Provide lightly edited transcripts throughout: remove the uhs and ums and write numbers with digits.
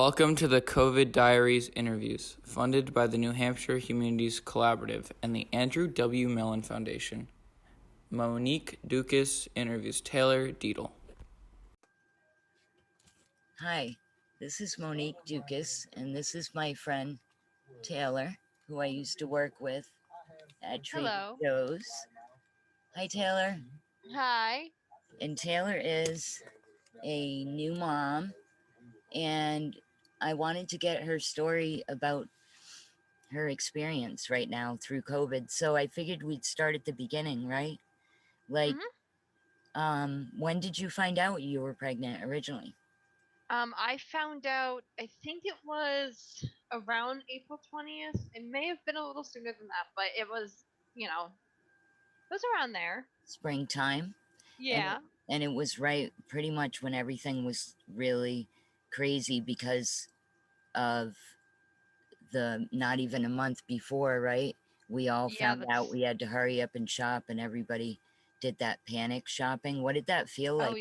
Welcome to the COVID Diaries interviews, funded by the New Hampshire Humanities Collaborative and the Andrew W. Mellon Foundation. Monique Doukas interviews Taylor Dietle. Hi, this is Monique Doukas, and this is my friend Taylor, who I used to work with at Trader Joe's. Hi, Taylor. Hi. And Taylor is a new mom, and I wanted to get her story about her experience right now through COVID. So I figured we'd start at the beginning, right? Like, when did you find out you were pregnant originally? I found out, I think it was around April 20th. It may have been a little sooner than that, but it was, it was around there. Springtime. Yeah. And it was right pretty much when everything was really crazy because of the not even a month before, right? We all found out we had to hurry up and shop, and everybody did that panic shopping. What did that feel like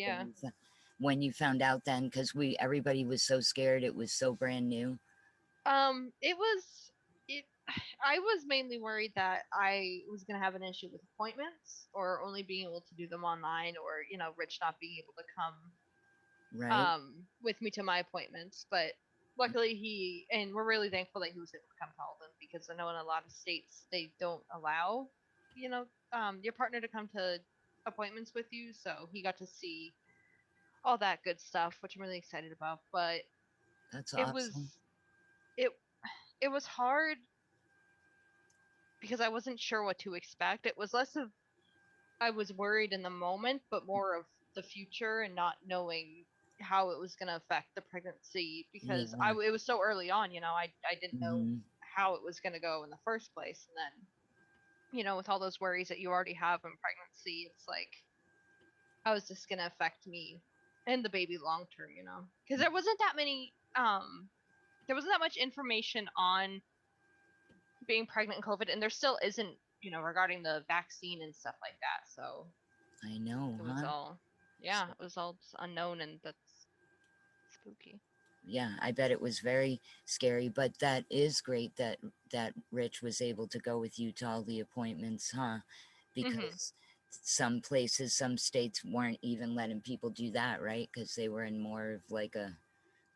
when you found out then? Because everybody was so scared. It was so brand new. I was mainly worried that I was going to have an issue with appointments or only being able to do them online, or, Rich not being able to come with me to my appointments. But luckily and we're really thankful that he was able to come to all of them, because I know in a lot of states they don't allow, your partner to come to appointments with you. So he got to see all that good stuff, which I'm really excited about. But that's awesome. It was hard because I wasn't sure what to expect. It was less of I was worried in the moment, but more of the future and not knowing how it was going to affect the pregnancy, because it was so early on, I didn't know how it was going to go in the first place. And then, with all those worries that you already have in pregnancy, it's like, how is this going to affect me and the baby long term, because there wasn't that much information on being pregnant in COVID, and there still isn't, regarding the vaccine and stuff like that. So I know, it was it was all unknown, and that's spooky. Yeah, I bet it was very scary, but that is great that Rich was able to go with you to all the appointments, huh? Because some places, some states weren't even letting people do that, right? Because they were in more of like a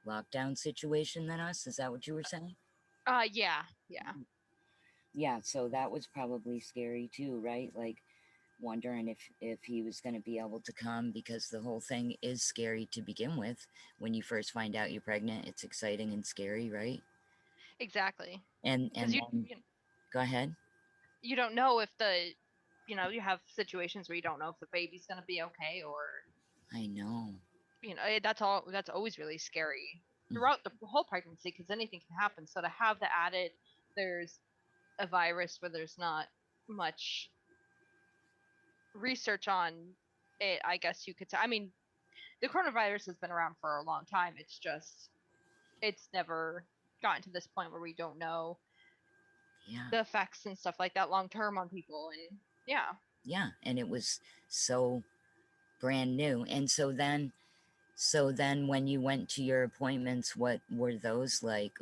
lockdown situation than us. Is that what you were saying? Yeah, so that was probably scary too, right? Like wondering if he was going to be able to come, because the whole thing is scary to begin with. When you first find out you're pregnant, it's exciting and scary, right? Exactly. And go ahead. You don't know if you have situations where you don't know if the baby's going to be okay, or I know. That's always really scary throughout the whole pregnancy, because anything can happen. So to have the added, there's a virus where there's not much research on it, I guess you could say. I mean, the coronavirus has been around for a long time. It's never gotten to this point where we don't know the effects and stuff like that long term on people. And and it was so brand new. And so then when you went to your appointments, what were those like?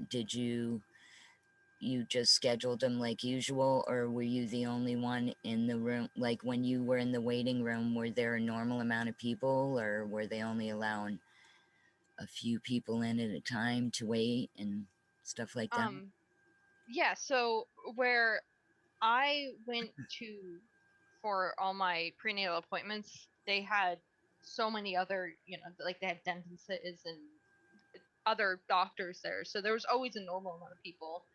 Did you just scheduled them like usual, or were you the only one in the room? Like when you were in the waiting room, were there a normal amount of people, or were they only allowing a few people in at a time to wait and stuff like that? So where I went to for all my prenatal appointments, they had so many other, like they had dentists and other doctors there. So there was always a normal amount of people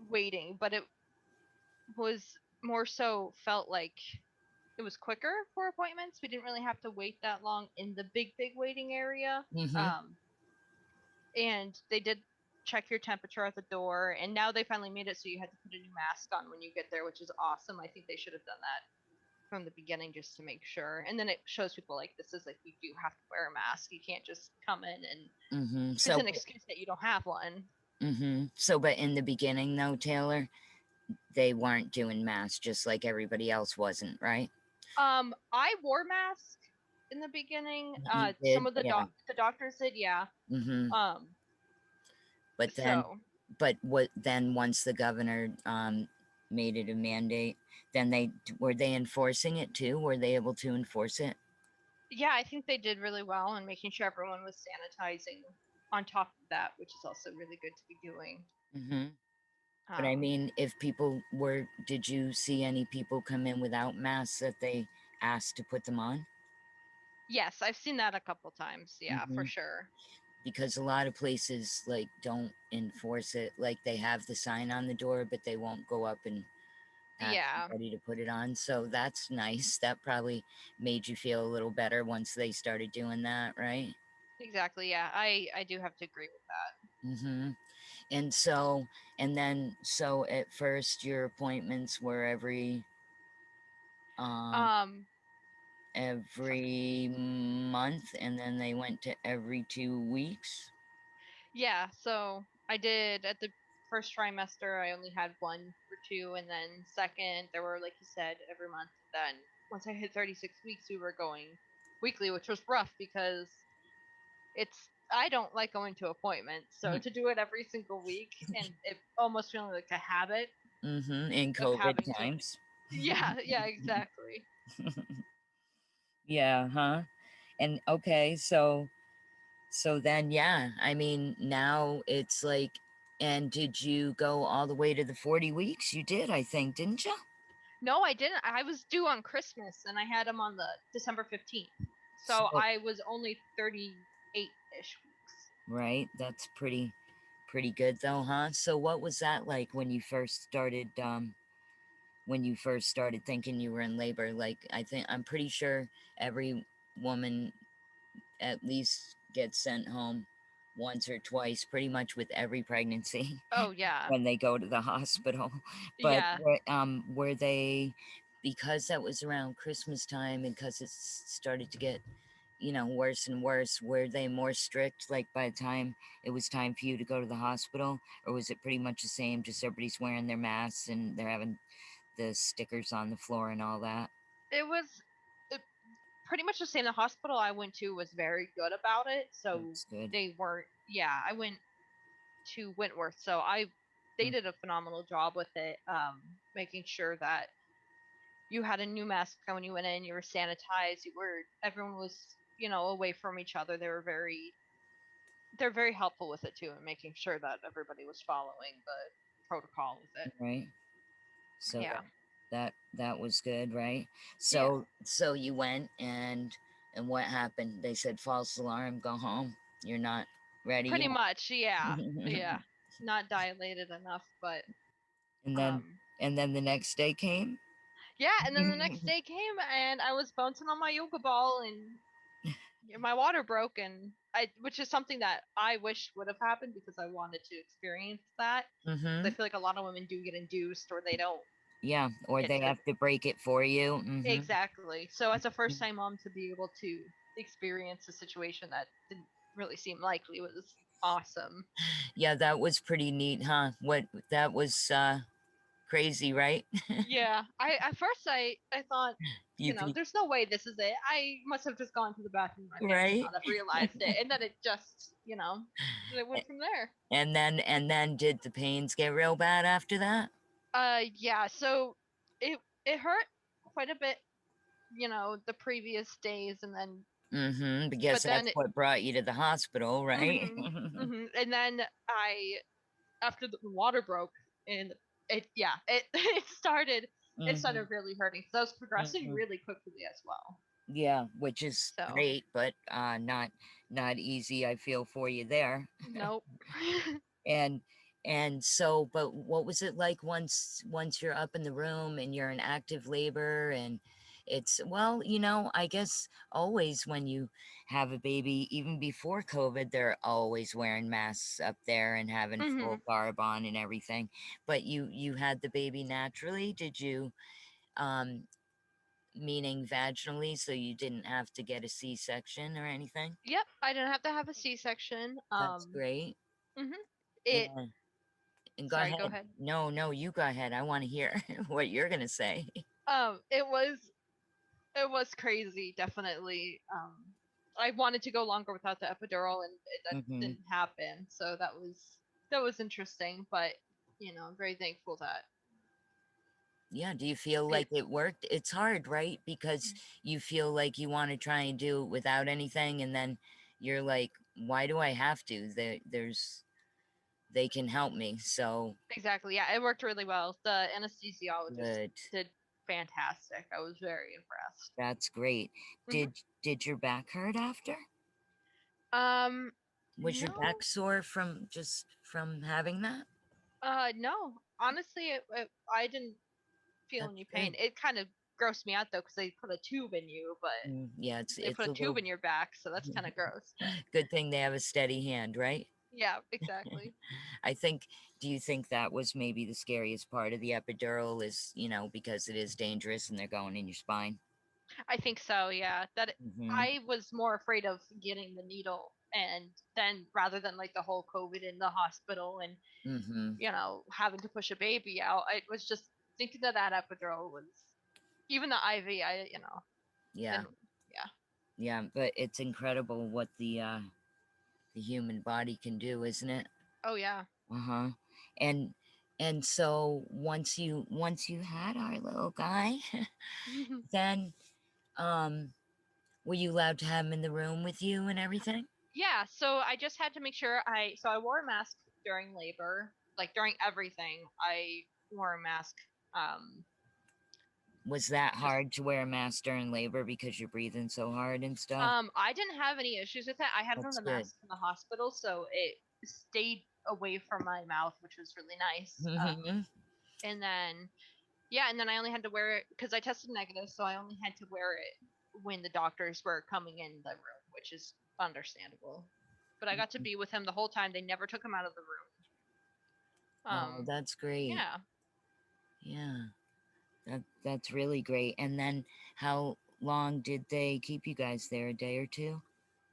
waiting, but it was more so felt like it was quicker for appointments. We didn't really have to wait that long in the big waiting area. And they did check your temperature at the door, and now they finally made it so you had to put a new mask on when you get there, which is awesome. I think they should have done that from the beginning just to make sure. And then it shows people like, this is like, you do have to wear a mask. You can't just come in and it's an excuse that you don't have one. So, but in the beginning though, Taylor, they weren't doing masks, just like everybody else wasn't, right? I wore masks in the beginning. Some of the doctors did, But then, So once the governor made it a mandate, then were they enforcing it too? Were they able to enforce it? yeah, I think they did really well in making sure everyone was sanitizing on top of that, which is also really good to be doing. Mm-hmm. But I mean, if people did you see any people come in without masks that they asked to put them on? Yes, I've seen that a couple times. Yeah, for Mm-hmm. sure. Because a lot of places like don't enforce it. Like they have the sign on the door, but they won't go up and ask Yeah, somebody to put it on. So that's nice. That probably made you feel a little better once they started doing that, right? exactly. Yeah, I do have to agree with that. Mm-hmm. And so, so at first your appointments were um, Sorry. every month, and then they went to every 2 weeks. Yeah, so I did at the first trimester, I only had one or two, and then second, there were, like you said, every month. Then once I hit 36 weeks, we were going weekly, which was rough because I don't like going to appointments. So to do it every single week and it almost feeling like a habit Mm-hmm. In of COVID having to, times. yeah, yeah, exactly. Yeah, huh? And okay, so then yeah, I mean now it's like, and did you go all the way to the 40 weeks? You did, I think, didn't you? No, I didn't. I was due on Christmas and I had them on the December 15th. So So I was only 38-ish weeks. right, that's pretty good though, huh? So what was that like when you first started thinking you were in labor? Like I'm pretty sure every woman at least gets sent home once or twice, pretty much with every pregnancy Oh, yeah. when they go to the hospital. But Yeah. were they, because that was around Christmas time and because it started to get, worse and worse, were they more strict like by the time it was time for you to go to the hospital, or was it pretty much the same, just everybody's wearing their masks and they're having the stickers on the floor and all that? It was uh, pretty much the same. The hospital I went to was very good about it. So That's good. they weren't, yeah, I went to Wentworth. They Mm, did a phenomenal job with it, making sure that you had a new mask when you went in, you were sanitized, everyone was, away from each other. They're very helpful with it too, and making sure that everybody was following the protocol with it. right, so Yeah. that was good, right? Yeah. So you went, and what happened? They said false alarm, go home, you're not ready Pretty yet. much, yeah. Yeah. Not dilated enough, but and then um and then the next day came. yeah, and then the next day came and I was bouncing on my yoga ball and my water broke, and which is something that I wish would have happened because I wanted to experience that. Mm-hmm. I feel like a lot of women do get induced or they don't Yeah, or get they to have to break it for you. Mm-hmm. exactly. So as a first time mom to be able to experience a situation that didn't really seem likely was awesome. Yeah, that was pretty neat, huh? What that was crazy, right? Yeah, I at first I thought, you there's no way this is it. I must have just gone to the bathroom with my parents and right? not have realized it, and then it just, it went from there. And then did the pains get real bad after that? Yeah, so it hurt quite a bit, the previous days, and then Mm-hmm. Because but then that's what brought you to the hospital, right? and then after the water broke and it started Mm-hmm. really hurting. So I was progressing Mm-hmm. really quickly as well. Yeah, which is So great, but not easy. I feel for you there. nope. And so, but what was it like once you're up in the room and you're in active labor, and it's, well, I guess always when you have a baby, even before COVID, they're always wearing masks up there and having hmm full garb on and everything. But you had the baby naturally, did you? um Meaning vaginally, so you didn't have to get a C-section or anything? Yep, I didn't have to have a C-section. That's great. hmm It. And go Sorry, ahead. go ahead. No, you go ahead. I want to hear what you're gonna say. It was crazy, definitely. I wanted to go longer without the epidural, and that Hmm. didn't happen. So that was. that was interesting, but I'm very thankful that Yeah, do you feel it like it worked? It's hard, right? Because you feel like you want to try and do it without anything, and then you're like, why do I have to? They can help me, so exactly, yeah, it worked really well. The anesthesiologist good. did fantastic. I was very impressed. That's great. Hmm. Did your back hurt after? Um, Was your no, back sore from just from having that? no. Honestly, I didn't feel That's any pain. good. It kind of grossed me out though, because they put a tube in you, but Yeah, they it's put a a tube little in your back, so that's kind of gross. But good thing they have a steady hand, right? yeah, exactly. I think, do you think that was maybe the scariest part of the epidural is, because it is dangerous and they're going in your spine? I think so. Yeah, Hmm. I was more afraid of getting the needle, and then rather than like the whole COVID in the hospital and Hmm. having to push a baby out, I was just thinking that that epidural was even the IV. Yeah, And yeah. yeah, but it's incredible what the human body can do, isn't it? Oh yeah. Uh-huh. And and so once you had our little guy, then um were you allowed to have him in the room with you and everything? Yeah, so I just had to make sure I wore a mask during labor, like during everything. I wore a mask. Um, Was that just hard to wear a mask during labor because you're breathing so hard and stuff? I didn't have any issues with it. I had That's the good. mask in the hospital, so it stayed away from my mouth, which was really nice. Hmm. And then yeah, and then I only had to wear it because I tested negative, so I only had to wear it when the doctors were coming in the room, which is understandable. But I got to be with him the whole time. They never took him out of the room. Oh, that's great. Yeah. Yeah, that's really great. And then how long did they keep you guys there? A day or two?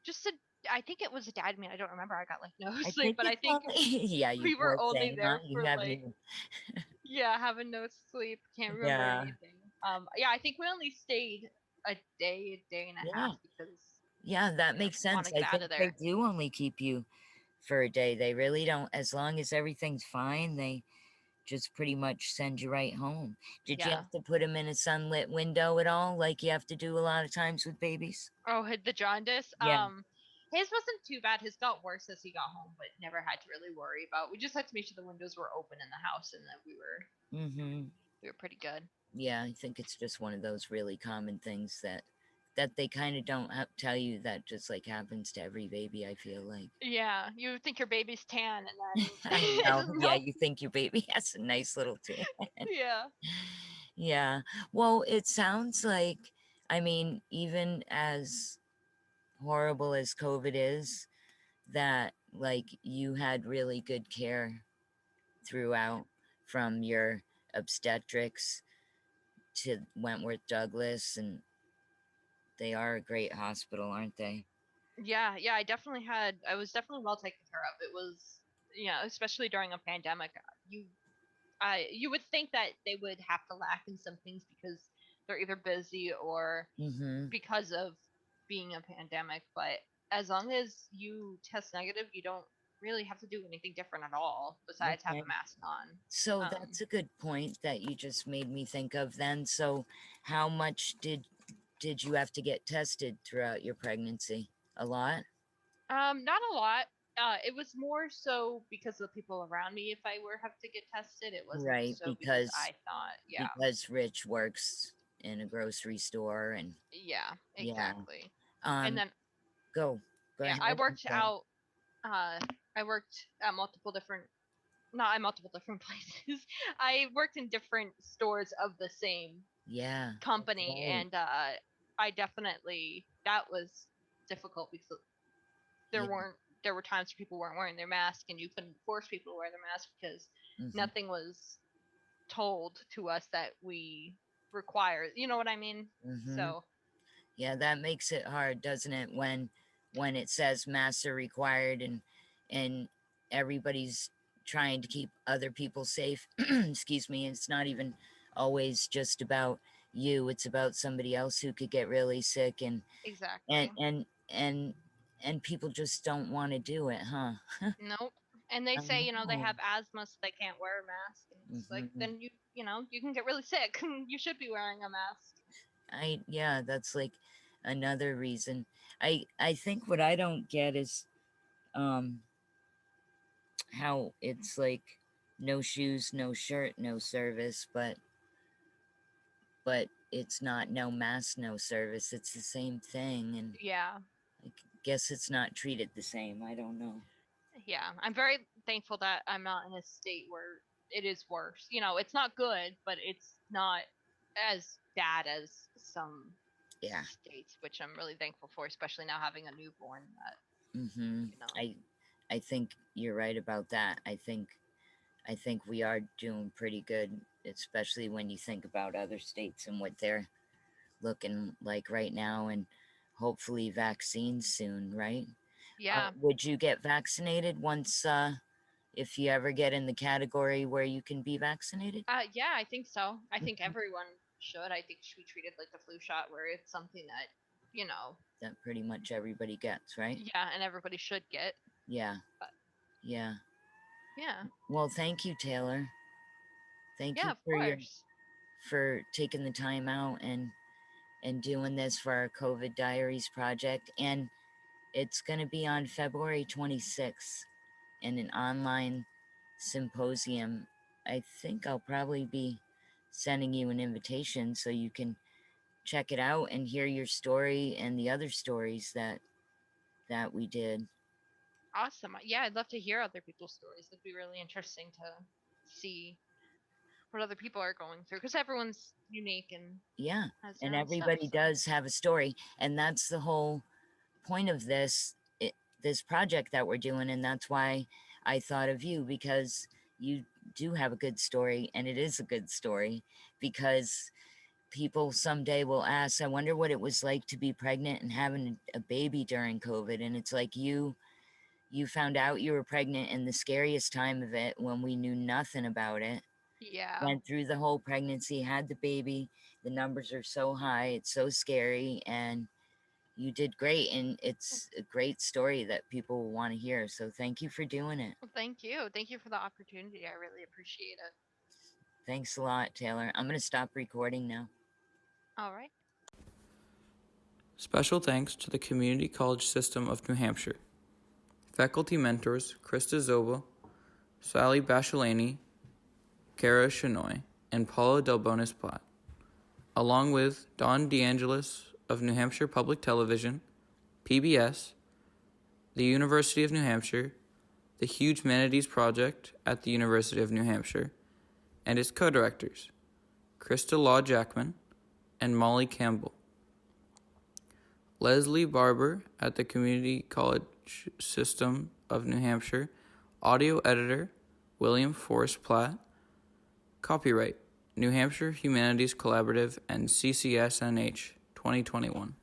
Just a, I think it was a dad meal. I don't remember. I got like no I sleep, think but I it's think only yeah, you we were poor only thing, huh? there You for haven't like, even yeah, having no sleep. Can't remember yeah. anything. Yeah, I think we only stayed a day and a Yeah. half because Yeah, that makes just want sense. to get I out think of they there. do only keep you for a day. They really don't, as long as everything's fine, they just pretty much send you right home. Did you Yeah. have to put him in a sunlit window at all, like you have to do a lot of times with babies? Oh, had the jaundice. Yeah. His wasn't too bad. His got worse as he got home, but never had to really worry about. We just had to make sure the windows were open in the house, and that Mm-hmm. we were pretty good. Yeah, I think it's just one of those really common things that they kind of don't tell you that just like happens to every baby, I feel like. Yeah, you think your baby's tan, and I know. then Yeah, nope. you think your baby has a nice little tan. Yeah. Yeah. Well, it sounds like, I mean, even as horrible as COVID is, that like you had really good care throughout from your obstetrics to Wentworth Douglas, and they are a great hospital, aren't they? Yeah, yeah, I was definitely well taken care of. It was, yeah, especially during a pandemic. You would think that they would have to lack in some things because they're either busy or Mm-hmm. because of being a pandemic, but as long as you test negative, you don't really have to do anything different at all besides have Okay. a mask on. So Um, that's a good point that you just made me think of then. So how much did you have to get tested throughout your pregnancy? A lot? Not a lot. It was more so because of the people around me. If I were have to get tested, it wasn't Right, so because I thought, yeah, because Rich works in a grocery store and yeah, yeah. exactly. And Um, then, go yeah, ahead. I'm sorry. uh, I worked at multiple different, not at multiple different places. I worked in different stores of the same Yeah, that's company, right. and I definitely, that was difficult because Yeah. there were times where people weren't wearing their mask, and you couldn't force people to wear their mask because Hmm. nothing was told to us that we require. You know what I mean? Hmm. So Yeah, that makes it hard, doesn't it? When it says masks are required and everybody's trying to keep other people safe. Excuse me. It's not even always just about you. It's about somebody else who could get really sick and exactly. and and and people just don't want to do it, huh? Nope. And they I say, they know. have asthma, so they can't wear a mask. And it's like, Hmm. then you can get really sick. You should be wearing a mask. Yeah, that's like another reason. I think what I don't get is um how it's like no shoes, no shirt, no service, but it's not no mask, no service. It's the same thing, and Yeah. I guess it's not treated the same. I don't know. Yeah. I'm very thankful that I'm not in a state where it is worse. It's not good, but it's not as bad as some Yeah. states, which I'm really thankful for, especially now having a newborn that, Mm-hmm. you know. I think you're right about that. I think we are doing pretty good, especially when you think about other states and what they're looking like right now, and hopefully vaccines soon, right? Yeah. Would you get vaccinated once, if you ever get in the category where you can be vaccinated? Yeah, I think so. I think everyone should. I think it should be treated like the flu shot, where it's something that, you know, That pretty much everybody gets, right? yeah, and everybody should get. Yeah, But yeah. yeah, Well, thank you, Taylor. Thank yeah, you of course. for taking the time out and doing this for our COVID Diaries project. And it's going to be on February 26th in an online symposium. I think I'll probably be sending you an invitation so you can check it out and hear your story and the other stories that we did. Awesome. Yeah, I'd love to hear other people's stories. It'd be really interesting to see what other people are going through, because everyone's unique and Yeah, has and their own stuff. everybody So does have a story, and that's the whole point of this project that we're doing, and that's why I thought of you, because you do have a good story, and it is a good story, because people someday will ask, I wonder what it was like to be pregnant and having a baby during COVID. And it's like you found out you were pregnant in the scariest time of it, when we knew nothing about it, yeah. went through the whole pregnancy, had the baby. The numbers are so high, it's so scary, and you did great, and it's a great story that people will want to hear. So thank you for doing it. Well, thank you. Thank you for the opportunity. I really appreciate it. Thanks a lot, Taylor. I'm going to stop recording now. All right. Special thanks to the Community College System of New Hampshire. Faculty mentors Krista Zoba, Sally Bachelani, Kara Shenoy, and Paula Delbonis Platt, along with Dawn DeAngelis of New Hampshire Public Television, PBS, the University of New Hampshire, the Huge Manatees Project at the University of New Hampshire, and its co-directors, Krista Law Jackman and Molly Campbell. Leslie Barber at the Community College System of New Hampshire, audio editor, William Forrest Platt. Copyright, New Hampshire Humanities Collaborative and CCSNH 2021.